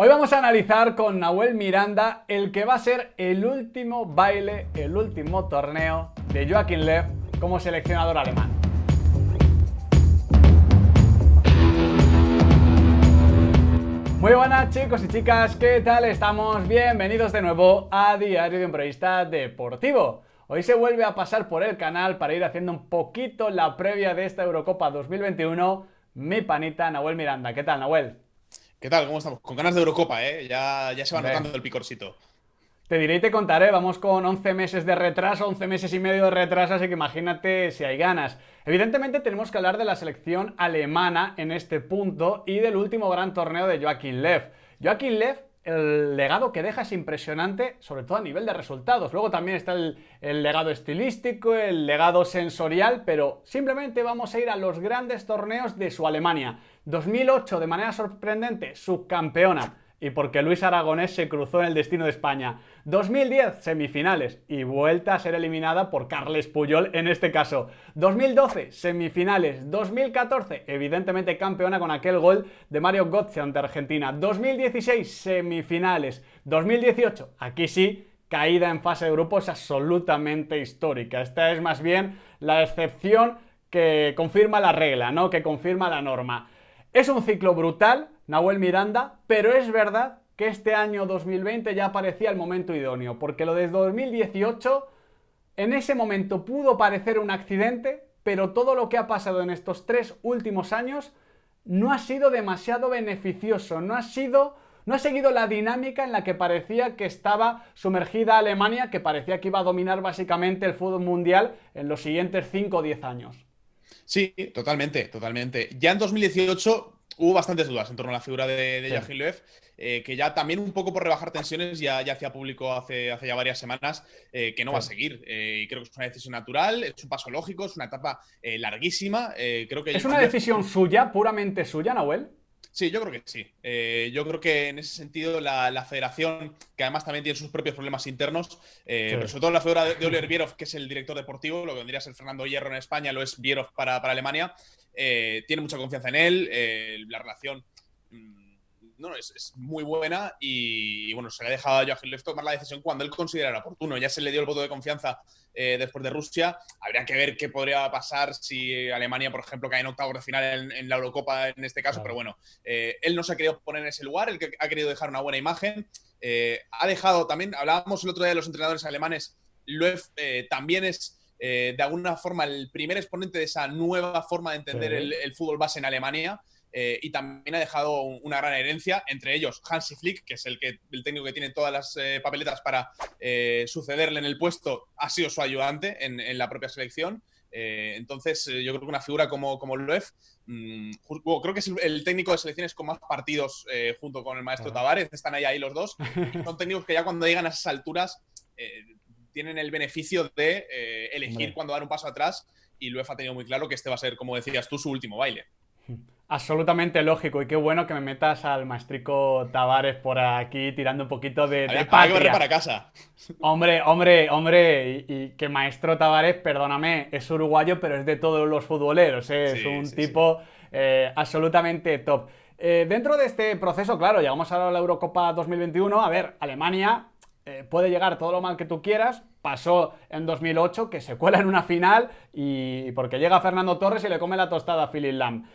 Hoy vamos a analizar con Nahuel Miranda el que va a ser el último baile, el último torneo de Joachim Löw como seleccionador alemán. Muy buenas chicos y chicas, ¿qué tal estamos? Bienvenidos de nuevo a Diario de un Periodista Deportivo. Hoy se vuelve a pasar por el canal para ir haciendo un poquito la previa de esta Eurocopa 2021 mi panita Nahuel Miranda. ¿Qué tal, Nahuel? ¿Qué tal? ¿Cómo estamos? Con ganas de Eurocopa, ¿eh? Ya se va notando Hombre, el picorcito. te diré y te contaré, vamos con 11 meses de retraso, 11 meses y medio de retraso, así que imagínate si hay ganas. Evidentemente tenemos que hablar de la selección alemana en este punto y del último gran torneo de Joachim Löw. Joachim Löw, el legado que deja es impresionante, sobre todo a nivel de resultados. Luego también está el legado estilístico, el legado sensorial, pero simplemente vamos a ir a los grandes torneos de su Alemania. 2008, de manera sorprendente, subcampeona. Y porque Luis Aragonés se cruzó en el destino de España. 2010, semifinales y vuelta a ser eliminada por Carles Puyol en este caso. 2012, semifinales. 2014, evidentemente campeona con aquel gol de Mario Götze ante Argentina. 2016, semifinales. 2018, aquí sí, caída en fase de grupos absolutamente histórica. Esta es más bien la excepción que confirma la regla, ¿no? Que confirma la norma. Es un ciclo brutal, Nahuel Miranda, pero es verdad que este año 2020 ya parecía el momento idóneo, porque lo de 2018 en ese momento pudo parecer un accidente, pero todo lo que ha pasado en estos 3 últimos años no ha sido demasiado beneficioso, no ha seguido la dinámica en la que parecía que estaba sumergida Alemania, que parecía que iba a dominar básicamente el fútbol mundial en los siguientes 5 o 10 años. Sí, totalmente, totalmente. Ya en 2018 hubo bastantes dudas en torno a la figura de Sí. Joachim Löw, que ya también un poco por rebajar tensiones ya hacía público hace ya varias semanas que no Sí. va a seguir. Y creo que es una decisión natural, es un paso lógico, es una etapa larguísima. Creo que ¿Es una Joachim Löw. decisión suya, puramente suya, Nahuel? Sí, yo creo que sí. Yo creo que en ese sentido la federación, que además también tiene sus propios problemas internos, Sí. pero sobre todo la figura de Oliver Bierhoff, que es el director deportivo, lo que vendría a ser Fernando Hierro en España, lo es Bierhoff para Alemania, tiene mucha confianza en él, la relación no, es muy buena y, bueno, se le ha dejado a Joachim Löw tomar la decisión cuando él considerara oportuno. Ya se le dio el voto de confianza después de Rusia. Habría que ver qué podría pasar si Alemania, por ejemplo, cae en octavos de final en la Eurocopa en este caso, pero Claro. bueno, él no se ha querido poner en ese lugar, él ha querido dejar una buena imagen. Ha dejado también, hablábamos el otro día de los entrenadores alemanes, Löw también es de alguna forma el primer exponente de esa nueva forma de Sí. entender el fútbol base en Alemania. Y también ha dejado una gran herencia, entre ellos Hansi Flick, que es el técnico que tiene todas las papeletas para sucederle en el puesto, ha sido su ayudante en la propia selección. Entonces, yo creo que una figura como Löw, creo que es el técnico de selecciones con más partidos junto con el maestro Claro. Tavares, están ahí los dos, y son técnicos que ya cuando llegan a esas alturas tienen el beneficio de elegir Hombre. cuándo dar un paso atrás, y Löw ha tenido muy claro que este va a ser, como decías tú, su último baile. Absolutamente lógico y qué bueno que me metas al maestrico Tavares por aquí tirando un poquito de Había que barrer patria. para casa. Hombre, hombre, hombre, y que maestro Tavares, perdóname, es uruguayo, pero es de todos los futboleros, ¿eh? Es Sí, un sí, sí. tipo absolutamente top. Dentro de este proceso, claro, llegamos a la Eurocopa 2021. A ver, Alemania puede llegar todo lo mal que tú quieras. Pasó en 2008, que se cuela en una final y porque llega Fernando Torres y le come la tostada a Philipp Lahm.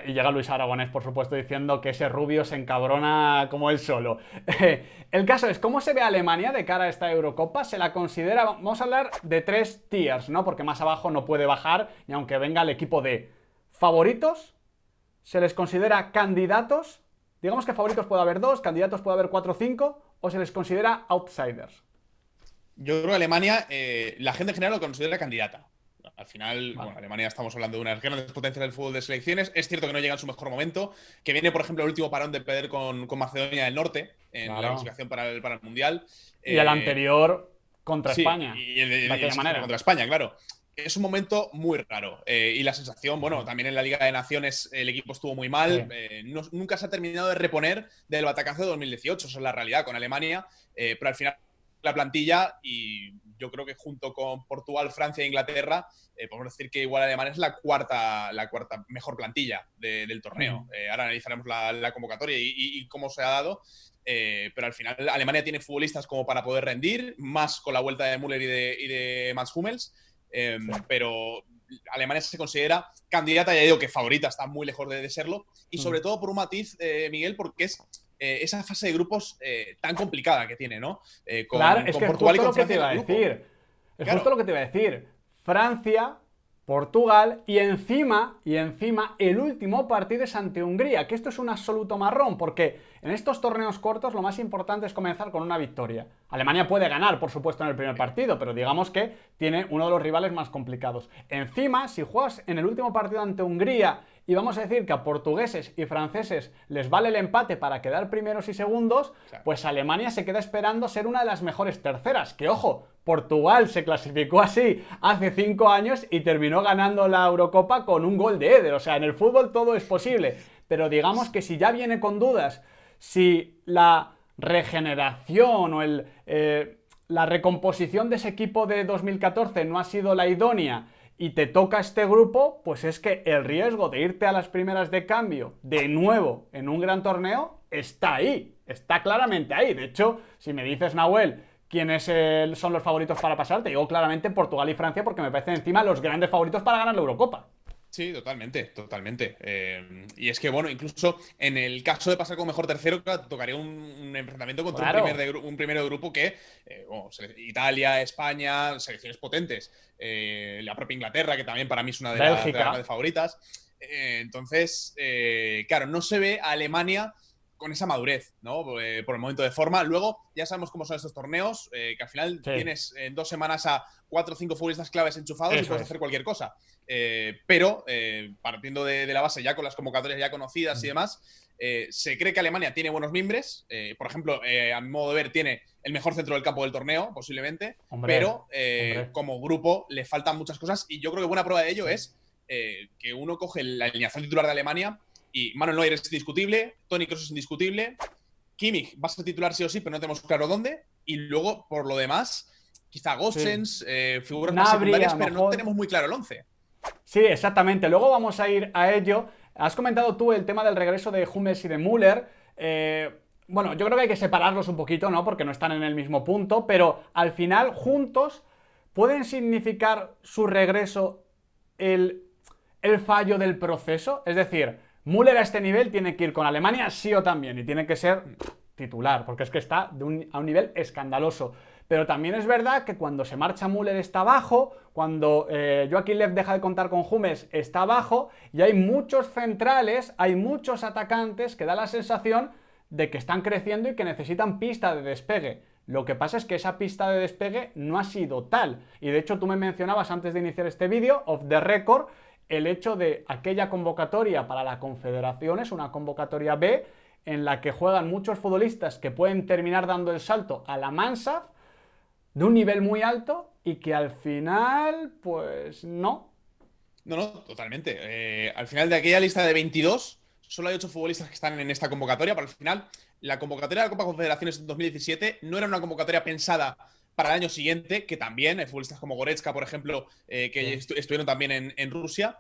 Y llega Luis Aragonés, por supuesto, diciendo que ese rubio se encabrona como él solo. El caso es, ¿cómo se ve Alemania de cara a esta Eurocopa? Se la considera, vamos a hablar de 3 tiers, ¿no? Porque más abajo no puede bajar, ni aunque venga el equipo de favoritos, se les considera candidatos, digamos que favoritos puede haber 2, candidatos puede haber 4 o 5, o se les considera outsiders. Yo creo que Alemania, la gente en general lo considera candidata. Al final, Vale. bueno, Alemania estamos hablando de unas grandes potencias del fútbol de selecciones. Es cierto que no llega en su mejor momento, que viene, por ejemplo, el último parón de perder con Macedonia del Norte en la Claro. clasificación para el Mundial. Y el Eh, anterior contra sí, España, y el, de y el aquella sexto manera. contra España, claro. Es un momento muy raro. Y la sensación, bueno, también en la Liga de Naciones el equipo estuvo muy Sí. mal. Nunca se ha terminado de reponer del batacazo de 2018, eso es la realidad con Alemania. Pero al final la plantilla y yo creo que junto con Portugal, Francia e Inglaterra, podemos decir que igual Alemania es la cuarta mejor plantilla del torneo. Ahora analizaremos la convocatoria y cómo se ha dado. Pero al final Alemania tiene futbolistas como para poder rendir, más con la vuelta de Müller y de Mats Hummels. Pero Alemania se considera candidata, ya digo que favorita, está muy lejos de serlo. Y sobre todo por un matiz, Miguel, porque es esa fase de grupos tan complicada que tiene, ¿no? Claro, es con que Portugal y justo con lo que te Francia iba a en el grupo. decir. Es Claro. justo lo que te iba a decir. Francia, Portugal y encima el último partido es ante Hungría, que esto es un absoluto marrón, porque en estos torneos cortos lo más importante es comenzar con una victoria. Alemania puede ganar, por supuesto, en el primer partido, pero digamos que tiene uno de los rivales más complicados. Encima, si juegas en el último partido ante Hungría y vamos a decir que a portugueses y franceses les vale el empate para quedar primeros y segundos, Claro. pues Alemania se queda esperando ser una de las mejores terceras. Que ojo, Portugal se clasificó así hace 5 años y terminó ganando la Eurocopa con un gol de Eder. O sea, en el fútbol todo es posible. Pero digamos que si ya viene con dudas, si la regeneración o la recomposición de ese equipo de 2014 no ha sido la idónea y te toca este grupo, pues es que el riesgo de irte a las primeras de cambio de nuevo en un gran torneo está ahí, está claramente ahí. De hecho, si me dices, Nahuel, quiénes son los favoritos para pasar, te digo claramente Portugal y Francia porque me parecen encima los grandes favoritos para ganar la Eurocopa. Sí, totalmente, totalmente. Y es que, bueno, incluso en el caso de pasar como mejor tercero, claro, tocaría un enfrentamiento contra Claro. un primero de grupo que, Italia, España, selecciones potentes, la propia Inglaterra, que también para mí es una de las Bélgica. grandes favoritas. Entonces, claro, no se ve a Alemania con esa madurez, ¿no? Por el momento de forma. Luego, ya sabemos cómo son estos torneos, que al final Sí. tienes en 2 semanas a 4 o 5 futbolistas claves enchufados y Eso puedes es. hacer cualquier cosa. Pero partiendo de la base, ya con las convocatorias ya conocidas y demás, se cree que Alemania tiene buenos mimbres. Por ejemplo, a mi modo de ver, tiene el mejor centro del campo del torneo, posiblemente. Hombre, pero hombre. como grupo le faltan muchas cosas. Y yo creo que buena prueba de ello es que uno coge la alineación titular de Alemania y Manuel Neuer es indiscutible, Toni Kroos es indiscutible, Kimmich va a ser titular sí o sí, pero no tenemos claro dónde. Y luego, por lo demás, quizá Gosens, figuras más Gnabry, secundarias, a lo pero no mejor. tenemos muy claro el 11. Sí, exactamente. Luego vamos a ir a ello. Has comentado tú el tema del regreso de Hummels y de Müller. Bueno, yo creo que hay que separarlos un poquito, ¿no? Porque no están en el mismo punto, pero al final, juntos, ¿pueden significar su regreso el fallo del proceso? Es decir, Müller a este nivel tiene que ir con Alemania sí o también y tiene que ser titular, porque es que está a un nivel escandaloso. Pero también es verdad que cuando se marcha Müller está bajo, cuando Joachim Löw deja de contar con Hummels está bajo, y hay muchos centrales, hay muchos atacantes que da la sensación de que están creciendo y que necesitan pista de despegue. Lo que pasa es que esa pista de despegue no ha sido tal. Y de hecho tú me mencionabas antes de iniciar este vídeo, off the record, el hecho de aquella convocatoria para la Confederación es una convocatoria B en la que juegan muchos futbolistas que pueden terminar dando el salto a la Mansaf de un nivel muy alto y que al final, pues no. No, totalmente. Al final de aquella lista de 22, solo hay 8 futbolistas que están en esta convocatoria, pero al final la convocatoria de la Copa Confederaciones en 2017 no era una convocatoria pensada para el año siguiente, que también hay futbolistas como Goretzka, por ejemplo, que estuvieron también en Rusia,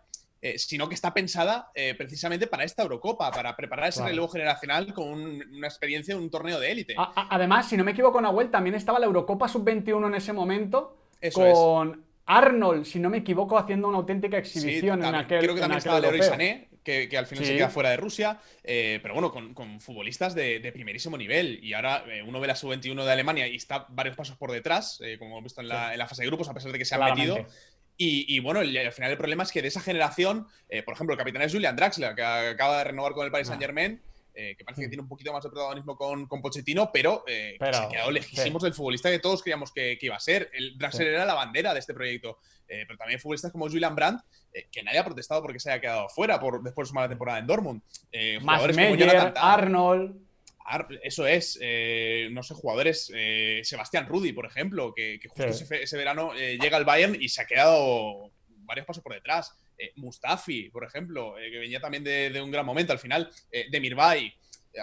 sino que está pensada precisamente para esta Eurocopa, para preparar ese relevo generacional con una experiencia en un torneo de élite. Además, si no me equivoco, Nahuel, también estaba la Eurocopa Sub-21 en ese momento. Eso con Arnold, si no me equivoco, haciendo una auténtica exhibición sí, en aquel creo que también estaba Leroy europeo. Sané, que al final Sí. se queda fuera de Rusia, pero bueno, con futbolistas de primerísimo nivel. Y ahora uno ve la Sub-21 de Alemania y está varios pasos por detrás, como hemos visto en la fase de grupos, a pesar de que se han Claramente. metido. Y bueno, al final el problema es que de esa generación, por ejemplo, el capitán es Julian Draxler, que acaba de renovar con el Paris Saint-Germain, que parece que tiene un poquito más de protagonismo con Pochettino, pero que se ha quedado lejísimos del futbolista que todos creíamos que iba a ser. El Draxler era la bandera de este proyecto. Pero también futbolistas como Julian Brandt, que nadie ha protestado porque se haya quedado fuera después de su mala temporada en Dortmund. Más Jugadores como Meyer, Jonathan Tah. Arnold. Eso es, no sé, jugadores, Sebastián Rudi, por ejemplo, que justo ese verano llega al Bayern y se ha quedado varios pasos por detrás. Mustafi, por ejemplo, que venía también de un gran momento. Al final, Demirbay,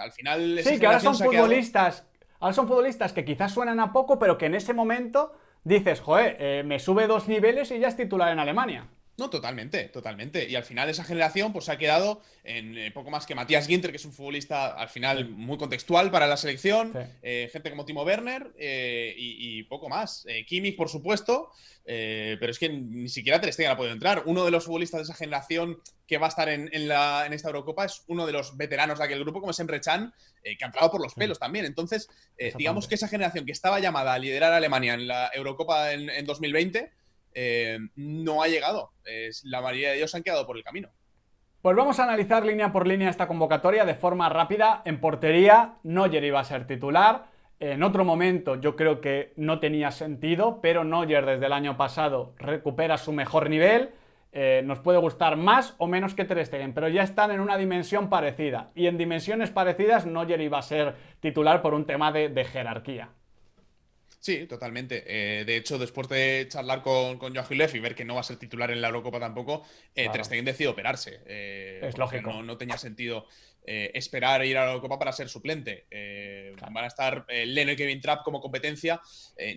al final. Sí, que ahora son futbolistas. Ahora son futbolistas que quizás suenan a poco, pero que en ese momento dices, joder, me sube 2 niveles y ya es titular en Alemania. No, totalmente, totalmente. Y al final esa generación pues ha quedado en poco más que Matthias Ginter, que es un futbolista al final muy contextual para la selección, gente como Timo Werner y poco más. Kimmich, por supuesto, pero es que ni siquiera Ter Stegen ha podido entrar. Uno de los futbolistas de esa generación que va a estar en esta Eurocopa es uno de los veteranos de aquel grupo, como es Emre Can, que ha entrado por los pelos también. Entonces, digamos que esa generación que estaba llamada a liderar a Alemania en la Eurocopa en 2020 no ha llegado. La mayoría de ellos han quedado por el camino. Pues vamos a analizar línea por línea esta convocatoria de forma rápida. En portería, Neuer iba a ser titular. En otro momento yo creo que no tenía sentido, pero Neuer desde el año pasado recupera su mejor nivel. Nos puede gustar más o menos que Ter Stegen, pero ya están en una dimensión parecida. Y en dimensiones parecidas, Neuer iba a ser titular por un tema de jerarquía. Sí, totalmente. De hecho, después de charlar con Joachim Löw y ver que no va a ser titular en la Eurocopa tampoco, claro, Ter Stegen decide operarse. Es lógico. No tenía sentido esperar ir a la Eurocopa para ser suplente. Claro. Van a estar Leno y Kevin Trapp como competencia.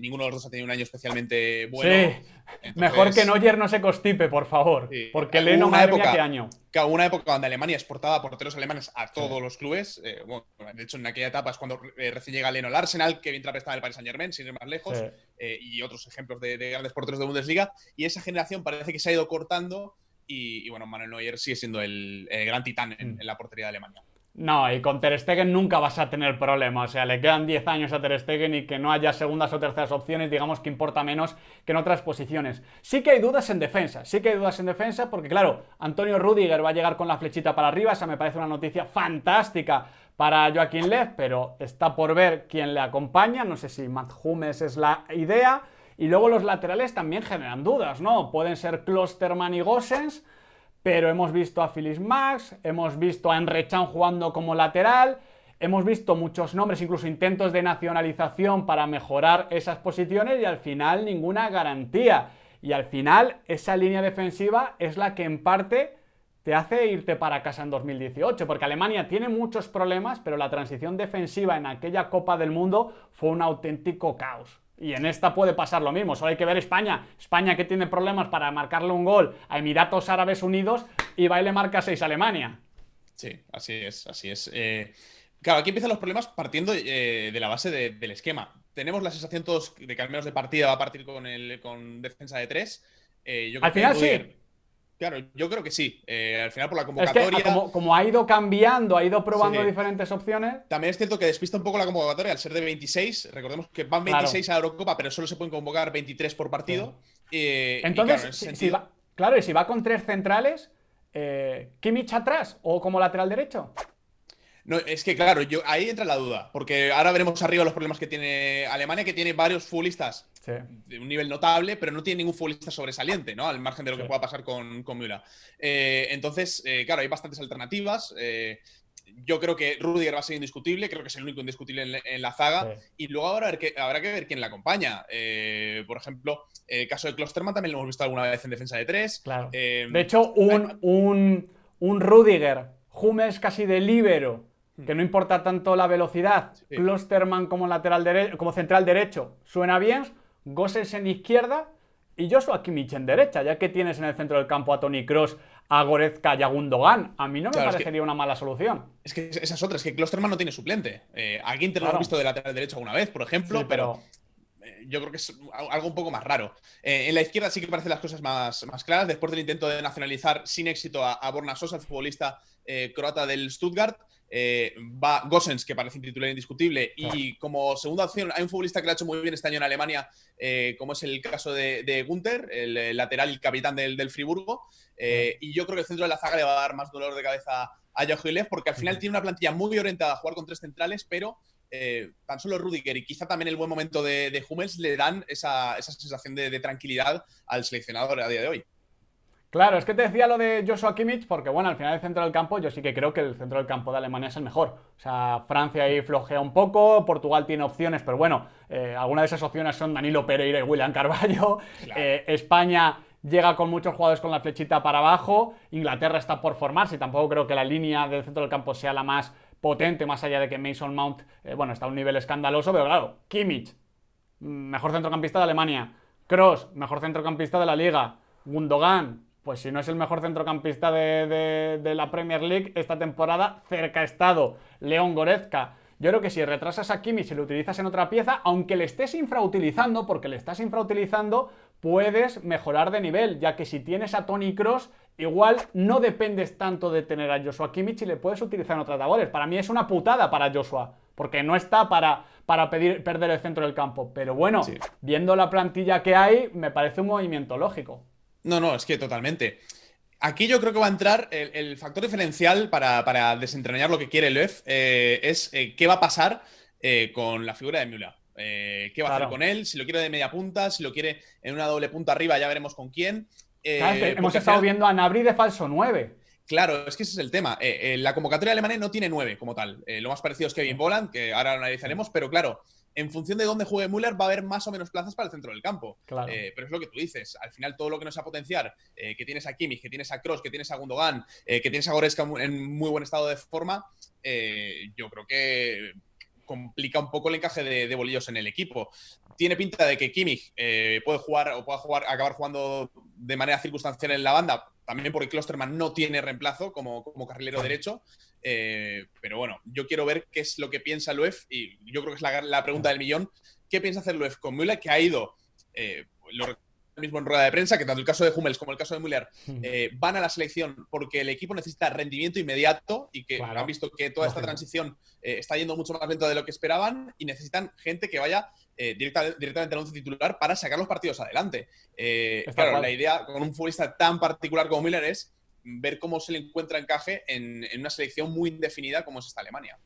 Ninguno de los dos ha tenido un año especialmente bueno. Sí. Entonces, mejor que Neuer no se constipe, por favor. Sí. Porque Leno, madre mía, qué año. Que hubo una época donde Alemania exportaba porteros alemanes a todos los clubes. Bueno, de hecho, en aquella etapa es cuando recién llega Leno al Arsenal, Kevin Trapp estaba en el Paris Saint-Germain, sin ir más lejos, y otros ejemplos de grandes porteros de Bundesliga. Y esa generación parece que se ha ido cortando y bueno, Manuel Neuer sigue siendo el gran titán en la portería de Alemania. No, y con Ter Stegen nunca vas a tener problema. O sea, le quedan 10 años a Ter Stegen y que no haya segundas o terceras opciones, digamos que importa menos que en otras posiciones. Sí que hay dudas en defensa, porque claro, Antonio Rüdiger va a llegar con la flechita para arriba, esa me parece una noticia fantástica para Joachim Löw, pero está por ver quién le acompaña, no sé si Mats Hummels es la idea. Y luego los laterales también generan dudas, ¿no? Pueden ser Klostermann y Gosens, pero hemos visto a Felix Max, hemos visto a Emre Can jugando como lateral, hemos visto muchos nombres, incluso intentos de nacionalización para mejorar esas posiciones y al final ninguna garantía. Y al final esa línea defensiva es la que en parte te hace irte para casa en 2018, porque Alemania tiene muchos problemas, pero la transición defensiva en aquella Copa del Mundo fue un auténtico caos. Y en esta puede pasar lo mismo, solo hay que ver España que tiene problemas para marcarle un gol a Emiratos Árabes Unidos y va y le marca 6 a Alemania. Sí, así es. Claro, aquí empiezan los problemas partiendo de la base del esquema. Tenemos la sensación todos de que al menos de partida va a partir con defensa de 3. Al final sí. Claro, yo creo que sí. Al final por la convocatoria... Es que como ha ido cambiando, ha ido probando diferentes opciones... También es cierto que despista un poco la convocatoria al ser de 26. Recordemos que van 26 a la Eurocopa, pero solo se pueden convocar 23 por partido. Entonces, y si va con 3 centrales, ¿Kimmich atrás o como lateral derecho? No, es que claro, ahí entra la duda, porque ahora veremos arriba los problemas que tiene Alemania, que tiene varios futbolistas de un nivel notable, pero no tiene ningún futbolista sobresaliente, ¿no? Al margen de lo que pueda pasar con Müller. Entonces, claro, hay bastantes alternativas. Yo creo que Rüdiger va a ser indiscutible, creo que es el único indiscutible en la zaga. Y luego habrá que ver quién la acompaña. Por ejemplo, el caso de Klostermann también lo hemos visto alguna vez en defensa de 3. Claro. De hecho, un Rüdiger, Hummels casi de líbero, que no importa tanto la velocidad, Klostermann como central derecho, suena bien, Gosens en izquierda y Joshua Kimmich en derecha, ya que tienes en el centro del campo a Toni Kroos, a Goretzka y a Gundogan. A mí no me parecería una mala solución. Es que esa es otra, es que Klostermann no tiene suplente. A Ginter lo hemos visto de lateral derecho alguna vez, por ejemplo, pero yo creo que es algo un poco más raro. En la izquierda sí que parecen las cosas más claras. Después del intento de nacionalizar sin éxito a Borna Sosa, el futbolista croata del Stuttgart, va Gosens, que parece un titular indiscutible, y como segunda opción hay un futbolista que lo ha hecho muy bien este año en Alemania, como es el caso de Günther, el lateral y capitán del Friburgo, y yo creo que el centro de la zaga le va a dar más dolor de cabeza a Joachim Löw, porque al final tiene una plantilla muy orientada a jugar con 3 centrales, pero tan solo Rüdiger y quizá también el buen momento de Hummels le dan esa sensación de tranquilidad al seleccionador a día de hoy. Claro, es que te decía lo de Joshua Kimmich porque, bueno, al final el centro del campo, yo sí que creo que el centro del campo de Alemania es el mejor. O sea, Francia ahí flojea un poco, Portugal tiene opciones, pero bueno, algunas de esas opciones son Danilo Pereira y William Carvalho. Claro. España llega con muchos jugadores con la flechita para abajo. Inglaterra está por formarse y tampoco creo que la línea del centro del campo sea la más potente, más allá de que Mason Mount, bueno, está a un nivel escandaloso, pero claro, Kimmich, mejor centrocampista de Alemania. Kroos, mejor centrocampista de la Liga. Gundogan, pues si no es el mejor centrocampista de la Premier League esta temporada, cerca ha estado. León Goretzka. Yo creo que si retrasas a Kimmich y lo utilizas en otra pieza, aunque le estés infrautilizando, porque le estás infrautilizando, puedes mejorar de nivel, ya que si tienes a Toni Kroos, igual no dependes tanto de tener a Joshua Kimmich y le puedes utilizar en otras labores. Para mí es una putada para Joshua, porque no está para perder el centro del campo. Pero bueno, sí, viendo la plantilla que hay, me parece un movimiento lógico. No, es que totalmente. Aquí yo creo que va a entrar el factor diferencial para desentrañar lo que quiere Löw, es qué va a pasar con la figura de Müller. ¿Qué va a hacer con él? Si lo quiere de media punta, si lo quiere en una doble punta arriba, ya veremos con quién. Claro, es que hemos estado viendo a Gnabry de falso 9. Claro, es que ese es el tema. La convocatoria alemana no tiene 9 como tal. Lo más parecido es Kevin Volland, que ahora lo analizaremos, pero claro, en función de dónde juegue Müller va a haber más o menos plazas para el centro del campo. Claro. Pero es lo que tú dices. Al final, todo lo que nos va a potenciar, que tienes a Kimmich, que tienes a Kroos, que tienes a Gundogan, que tienes a Goretzka en muy buen estado de forma, yo creo que complica un poco el encaje de bolillos en el equipo. Tiene pinta de que Kimmich puede acabar jugando de manera circunstancial en la banda, también porque Klostermann no tiene reemplazo como carrilero derecho. Pero bueno, yo quiero ver qué es lo que piensa Löw, y yo creo que es la pregunta del millón. ¿Qué piensa hacer Löw con Müller, que ha ido, lo mismo en rueda de prensa, que tanto el caso de Hummels como el caso de Müller van a la selección porque el equipo necesita rendimiento inmediato y que han visto que toda esta transición está yendo mucho más lento de lo que esperaban y necesitan gente que vaya directamente al once titular para sacar los partidos adelante. Claro, la idea con un futbolista tan particular como Müller es ver cómo se le encuentra encaje en una selección muy indefinida como es esta Alemania.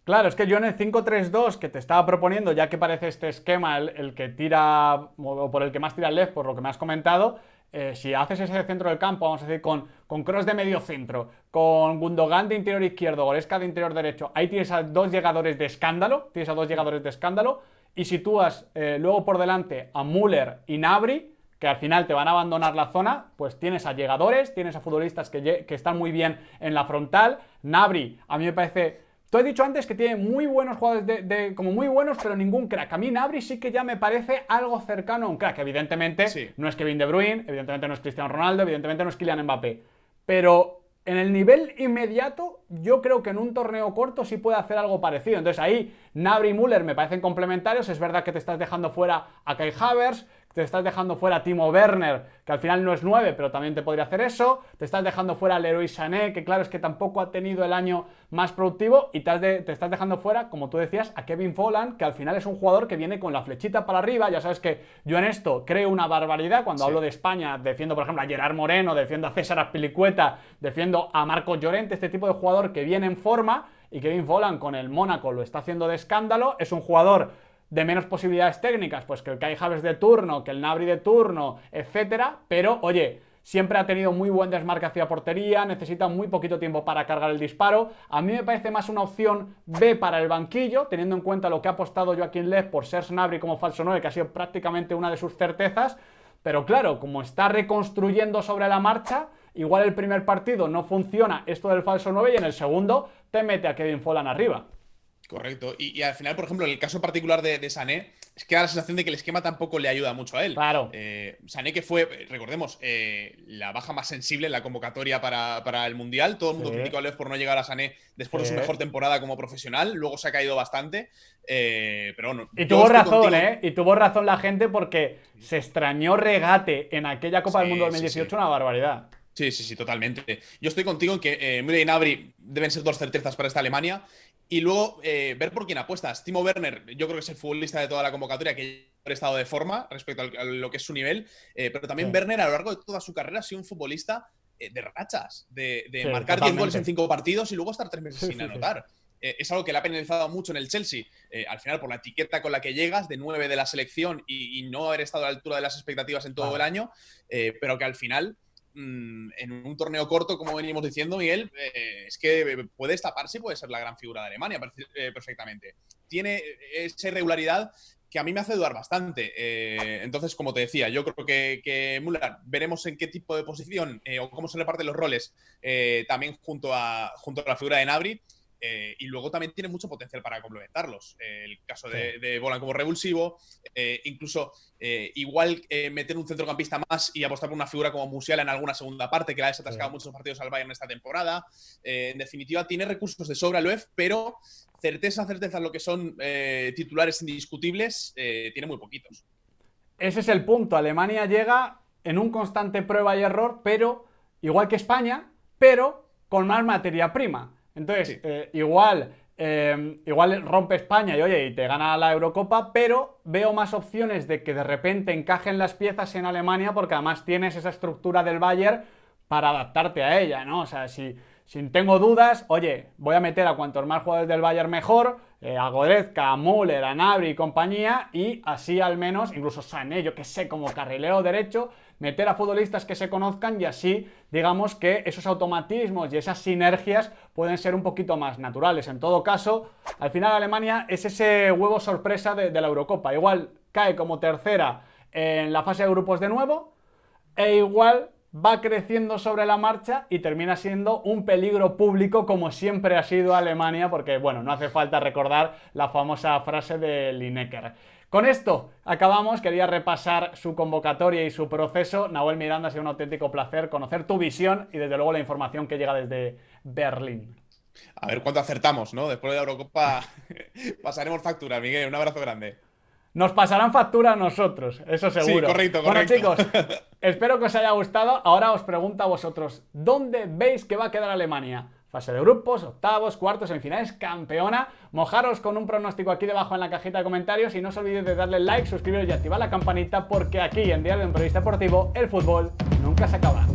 Claro, es que yo en el 5-3-2 que te estaba proponiendo, ya que parece este esquema el que tira, o por el que más tira el Löw, por lo que me has comentado, si haces ese centro del campo, vamos a decir, con Kroos de medio centro, con Gundogan de interior izquierdo, Goretzka de interior derecho, ahí tienes a dos llegadores de escándalo, y sitúas luego por delante a Müller y Gnabry, que al final te van a abandonar la zona, pues tienes a llegadores, tienes a futbolistas que están muy bien en la frontal. Gnabry, a mí me parece... Tú has dicho antes que tiene muy buenos jugadores, como muy buenos, pero ningún crack. A mí Gnabry sí que ya me parece algo cercano a un crack. Evidentemente sí, no es Kevin De Bruyne, evidentemente no es Cristiano Ronaldo, evidentemente no es Kylian Mbappé. Pero en el nivel inmediato, yo creo que en un torneo corto sí puede hacer algo parecido. Entonces ahí Gnabry y Müller me parecen complementarios. Es verdad que te estás dejando fuera a Kai Havertz, te estás dejando fuera a Timo Werner, que al final no es 9, pero también te podría hacer eso. Te estás dejando fuera a Leroy Sané, que claro, es que tampoco ha tenido el año más productivo. Y te estás dejando fuera, como tú decías, a Kevin Volland, que al final es un jugador que viene con la flechita para arriba. Ya sabes que yo en esto creo una barbaridad. Cuando hablo de España, defiendo, por ejemplo, a Gerard Moreno, defiendo a César Azpilicueta, defiendo a Marcos Llorente, este tipo de jugador que viene en forma. Y Kevin Volland con el Mónaco lo está haciendo de escándalo. Es un jugador de menos posibilidades técnicas, pues que el Kai Havertz de turno, que el Gnabry de turno, etcétera, pero oye, siempre ha tenido muy buen desmarque hacia portería, necesita muy poquito tiempo para cargar el disparo. A mí me parece más una opción B para el banquillo, teniendo en cuenta lo que ha apostado Joachim Löw por Serge Gnabry como falso 9, que ha sido prácticamente una de sus certezas, pero claro, como está reconstruyendo sobre la marcha, igual el primer partido no funciona esto del falso 9 y en el segundo te mete a Kevin Volland arriba. Correcto. Y al final, por ejemplo, en el caso particular de Sané, es que da la sensación de que el esquema tampoco le ayuda mucho a él. Claro. Sané, que fue, recordemos, la baja más sensible en la convocatoria para el Mundial. Todo el mundo criticó a Löw por no llegar a Sané después de su mejor temporada como profesional. Luego se ha caído bastante. Pero bueno. Y tuvo razón, Y tuvo razón la gente porque se extrañó Regate en aquella Copa del Mundo 2018, una barbaridad. Sí, totalmente. Yo estoy contigo en que Müller y Gnabry deben ser dos certezas para esta Alemania. Y luego ver por quién apuestas. Timo Werner, yo creo que es el futbolista de toda la convocatoria que ha estado de forma respecto a lo que es su nivel. Pero también Werner, a lo largo de toda su carrera, ha sido un futbolista de rachas, de marcar 10 goles en 5 partidos y luego estar 3 meses sin anotar. Es algo que le ha penalizado mucho en el Chelsea, al final por la etiqueta con la que llegas, de 9 de la selección y no haber estado a la altura de las expectativas en todo el año, pero que al final, en un torneo corto, como venimos diciendo, Miguel, es que puede destaparse y puede ser la gran figura de Alemania perfectamente. Tiene esa irregularidad que a mí me hace dudar bastante. Entonces, como te decía, yo creo que Müller, veremos en qué tipo de posición o cómo se reparten los roles, también junto a la figura de Gnabry. Y luego también tiene mucho potencial para complementarlos. El caso de Bolan como revulsivo, incluso igual meter un centrocampista más y apostar por una figura como Musiala en alguna segunda parte, que la ha desatascado muchos partidos al Bayern esta temporada. En definitiva, tiene recursos de sobra el UEF, pero certeza lo que son titulares indiscutibles, tiene muy poquitos. Ese es el punto. Alemania llega en un constante prueba y error, pero igual que España, pero con más materia prima. Entonces, igual rompe España y oye, y te gana la Eurocopa, pero veo más opciones de que de repente encajen las piezas en Alemania, porque además tienes esa estructura del Bayern para adaptarte a ella, ¿no? O sea, si tengo dudas, oye, voy a meter a cuantos más jugadores del Bayern mejor, a Goretzka, a Müller, a Gnabry y compañía, y así al menos, incluso Sané, yo que sé, como carrilero derecho, meter a futbolistas que se conozcan y así, digamos que esos automatismos y esas sinergias pueden ser un poquito más naturales. En todo caso, al final Alemania es ese huevo sorpresa de la Eurocopa. Igual cae como tercera en la fase de grupos de nuevo, e igual va creciendo sobre la marcha y termina siendo un peligro público como siempre ha sido Alemania, porque bueno, no hace falta recordar la famosa frase de Lineker. Con esto acabamos, quería repasar su convocatoria y su proceso. Nahuel Miranda, ha sido un auténtico placer conocer tu visión y desde luego la información que llega desde Berlín. A ver cuánto acertamos, ¿no? Después de la Eurocopa pasaremos factura, Miguel, un abrazo grande. Nos pasarán factura a nosotros, eso seguro. Sí, correcto. Bueno, chicos, espero que os haya gustado. Ahora os pregunto a vosotros, ¿dónde veis que va a quedar Alemania? Fase de grupos, octavos, cuartos, semifinales, campeona. Mojaros con un pronóstico aquí debajo en la cajita de comentarios y no os olvidéis de darle like, suscribiros y activar la campanita, porque aquí en Diario de un Periodista Deportivo el fútbol nunca se acaba.